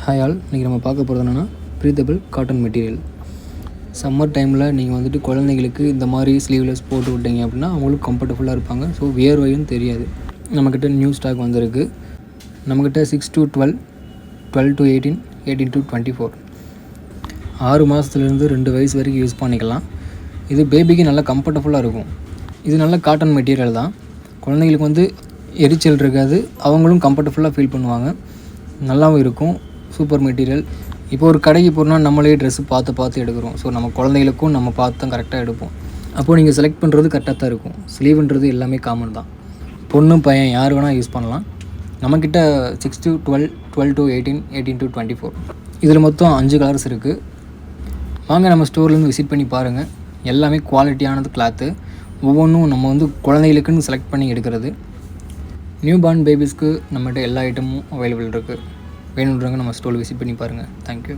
Hi all, இன்றைக்கி நம்ம பார்க்க போகிறது என்னென்னா ப்ரீத்தபிள் காட்டன் மெட்டீரியல். சம்மர் டைமில் நீங்கள் வந்துட்டு குழந்தைங்களுக்கு இந்த மாதிரி ஸ்லீவ்லெஸ் போட்டு விட்டீங்க அப்படின்னா அவங்களுக்கு கம்ஃபர்டபுளாக இருப்பாங்க. ஸோ வியர்வையும் தெரியாது. நம்மக்கிட்ட நியூ ஸ்டாக் வந்திருக்கு. நம்மக்கிட்ட 6 to 12, 12 to 18, 18 to 24 6 மாதத்துலேருந்து 2 வயசு வரைக்கும் யூஸ் பண்ணிக்கலாம். இது பேபிக்கு நல்லா கம்ஃபர்டபுளாக இருக்கும். இது நல்ல காட்டன் மெட்டீரியல் தான். குழந்தைங்களுக்கு வந்து எரிச்சல் இருக்காது, அவங்களும் கம்ஃபர்டபுளாக ஃபீல் பண்ணுவாங்க. நல்லாவும் இருக்கும். Super material. இப்போ ஒரு கடைக்கு போகிறோம்னா நம்மளே ட்ரெஸ்ஸு பார்த்து எடுக்கிறோம். ஸோ நம்ம குழந்தைகளுக்கும் நம்ம பார்த்து தான் கரெக்டாக எடுப்போம். அப்போது நீங்கள் செலக்ட் பண்ணுறது கரெக்டாக தான் இருக்கும். ஸ்லீவுன்றது எல்லாமே காமன் தான். பொண்ணு பையன் யார் வேணால் யூஸ் பண்ணலாம். நம்மக்கிட்ட 6 to 12, 12 to 18, 18 to 24 இதில் மொத்தம் 5 கலர்ஸ் இருக்குது. வாங்க நம்ம ஸ்டோர்லேருந்து விசிட் பண்ணி பாருங்கள். எல்லாமே குவாலிட்டியானது கிளாத்து. ஒவ்வொன்றும் நம்ம வந்து குழந்தைகளுக்குன்னு செலக்ட் பண்ணி எடுக்கிறது. நியூ பார்ன் பேபிஸ்க்கு நம்மகிட்ட எல்லா ஐட்டமும் அவைலபிள் இருக்குது. வேணுன்றவங்க நம்ம ஸ்டோரில் விசிட் பண்ணி பாருங்கள். தேங்க்யூ.